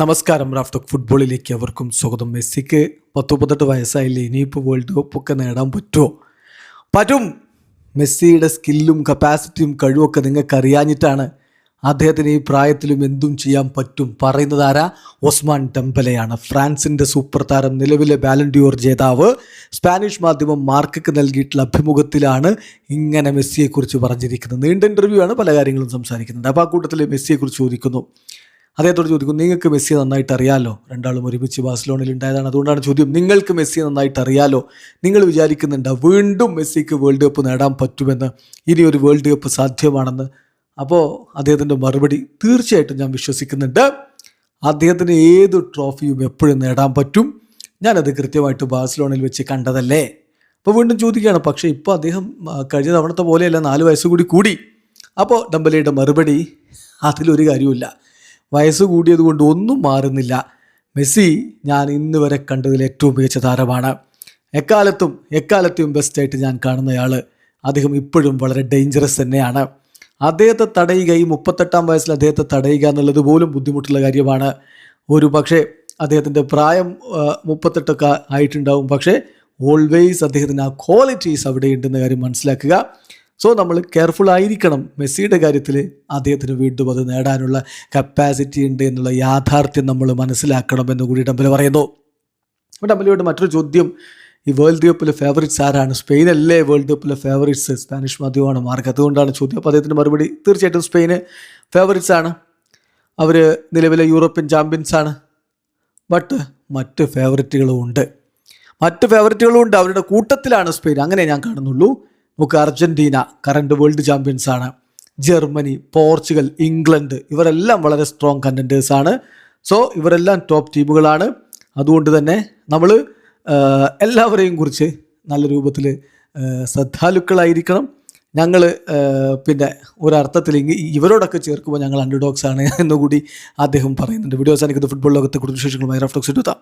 നമസ്കാരം. റാഫ്റ്റോക്ക് ഫുട്ബോളിലേക്ക് അവർക്കും സ്വാഗതം. മെസ്സിക്ക് 18 വയസ്സായില്ലേ, ഇനിയിപ്പോൾ വേൾഡ് കപ്പ് ഒക്കെ നേടാൻ പറ്റുമോ? പറ്റും. മെസ്സിയുടെ സ്കില്ലും കപ്പാസിറ്റിയും കഴിവൊക്കെ നിങ്ങൾക്ക് അറിയാഞ്ഞിട്ടാണ്. അദ്ദേഹത്തിന് ഈ പ്രായത്തിലും എന്തും ചെയ്യാൻ പറ്റും. പറയുന്നത് ആരാ? ഒസ്മാൻ ഡെംബലെയാണ്. ഫ്രാൻസിൻ്റെ സൂപ്പർ താരം, നിലവിലെ ബാലൻ ഡിയോർ ജേതാവ്. സ്പാനിഷ് മാധ്യമം മാർക്കയ്ക്ക് നൽകിയിട്ടുള്ള അഭിമുഖത്തിലാണ് ഇങ്ങനെ മെസ്സിയെക്കുറിച്ച് പറഞ്ഞിരിക്കുന്നത്. നീണ്ട ഇൻ്റർവ്യൂ ആണ്, പല കാര്യങ്ങളും സംസാരിക്കുന്നുണ്ട്. അപ്പോൾ ആ കൂട്ടത്തിൽ മെസ്സിയെക്കുറിച്ച് ചോദിക്കുന്നു. അദ്ദേഹത്തോട് ചോദിക്കും, നിങ്ങൾക്ക് മെസ്സിയെ നന്നായിട്ട് അറിയാലോ, രണ്ടാളും ഒരുമിച്ച് ബാഴ്സലോണയിൽ ഉണ്ടായതാണ്. അതുകൊണ്ടാണ് ചോദ്യം. നിങ്ങൾക്ക് മെസ്സിയെ നന്നായിട്ട് അറിയാലോ, നിങ്ങൾ വിചാരിക്കുന്നുണ്ട് വീണ്ടും മെസ്സിക്ക് വേൾഡ് കപ്പ് നേടാൻ പറ്റുമെന്ന്, ഇനി ഒരു വേൾഡ് കപ്പ് സാധ്യമാണെന്ന്? അപ്പോൾ അദ്ദേഹത്തിൻ്റെ മറുപടി, തീർച്ചയായിട്ടും ഞാൻ വിശ്വസിക്കുന്നുണ്ട്. അദ്ദേഹത്തിന് ഏത് ട്രോഫിയും എപ്പോഴും നേടാൻ പറ്റും. ഞാനത് കൃത്യമായിട്ട് ബാഴ്സലോണയിൽ വെച്ച് കണ്ടതല്ലേ. അപ്പോൾ വീണ്ടും ചോദിക്കുകയാണ്, പക്ഷേ ഇപ്പോൾ അദ്ദേഹം കഴിഞ്ഞ തവണത്തെ പോലെയല്ല, 4 വയസ്സ് കൂടി. അപ്പോൾ ഡെംബലെയുടെ മറുപടി, അതിലൊരു കാര്യമില്ല. വയസ്സ് കൂടിയത് കൊണ്ട് ഒന്നും മാറുന്നില്ല. മെസ്സി ഞാൻ ഇന്ന് വരെ കണ്ടതിൽ ഏറ്റവും മികച്ച താരമാണ്. എക്കാലത്തെയും ബെസ്റ്റായിട്ട് ഞാൻ കാണുന്നയാൾ. അദ്ദേഹം ഇപ്പോഴും വളരെ ഡേഞ്ചറസ് തന്നെയാണ്. അദ്ദേഹത്തെ തടയുക, ഈ 38-ാം വയസ്സിൽ അദ്ദേഹത്തെ തടയുക എന്നുള്ളത് പോലും ബുദ്ധിമുട്ടുള്ള കാര്യമാണ്. ഒരു പക്ഷേ അദ്ദേഹത്തിൻ്റെ പ്രായം 38 ആയിട്ടുണ്ടാവും, പക്ഷേ ഓൾവേസ് അദ്ദേഹത്തിന് ആ ക്വാളിറ്റീസ് അവിടെ ഉണ്ടെന്ന കാര്യം മനസ്സിലാക്കുക. സോ നമ്മൾ കെയർഫുൾ ആയിരിക്കണം. മെസ്സിയുടെ കാര്യത്തിൽ അദ്ദേഹത്തിന് വീണ്ടും അത് നേടാനുള്ള കപ്പാസിറ്റി ഉണ്ട് എന്നുള്ള യാഥാർത്ഥ്യം നമ്മൾ മനസ്സിലാക്കണം എന്ന് കൂടി ഡെംബലെ പറയുന്നു. ഡെംബലയോട് മറ്റൊരു ചോദ്യം, ഈ വേൾഡ് കപ്പിലെ ഫേവറിറ്റ്സ് ആരാണ്? സ്പെയിനല്ലേ വേൾഡ് കപ്പിലെ ഫേവറിറ്റ്സ്? സ്പാനിഷ് മാധ്യമമാണ് മാർക്ക്, അതുകൊണ്ടാണ് ചോദ്യം. അപ്പോൾ അദ്ദേഹത്തിൻ്റെ മറുപടി, തീർച്ചയായിട്ടും സ്പെയിന് ഫേവറിറ്റ്സ് ആണ്. അവർ നിലവിലെ യൂറോപ്യൻ ചാമ്പ്യൻസ് ആണ്. ബട്ട് മറ്റ് ഫേവറിറ്റുകളും ഉണ്ട്. അവരുടെ കൂട്ടത്തിലാണ് സ്പെയിൻ. അങ്ങനെ ഞാൻ കാണുന്നുള്ളൂ. നമുക്ക് അർജൻറ്റീന കറണ്ട് വേൾഡ് ചാമ്പ്യൻസ് ആണ്. ജർമ്മനി, പോർച്ചുഗൽ, ഇംഗ്ലണ്ട്, ഇവരെല്ലാം വളരെ സ്ട്രോങ് കണ്ടൻറ്റേഴ്സാണ്. സോ ഇവരെല്ലാം ടോപ്പ് ടീമുകളാണ്. അതുകൊണ്ട് തന്നെ നമ്മൾ എല്ലാവരെയും കുറിച്ച് നല്ല രൂപത്തിൽ ശ്രദ്ധാലുക്കളായിരിക്കണം. ഞങ്ങൾ പിന്നെ ഒരർത്ഥത്തിൽ ഇവരോടൊക്കെ ചേർക്കുമ്പോൾ ഞങ്ങൾ അണ്ടർഡോഗ്സ് ആണ് എന്നുകൂടി അദ്ദേഹം പറയുന്നുണ്ട്. വീഡിയോ അവസാനിക്കുന്ന ഫുട്ബോൾ ലോകത്തെ കൂടുതൽ വിശേഷങ്ങളുമായി റാഫ്റ്റോക്സ് എടുത്താം.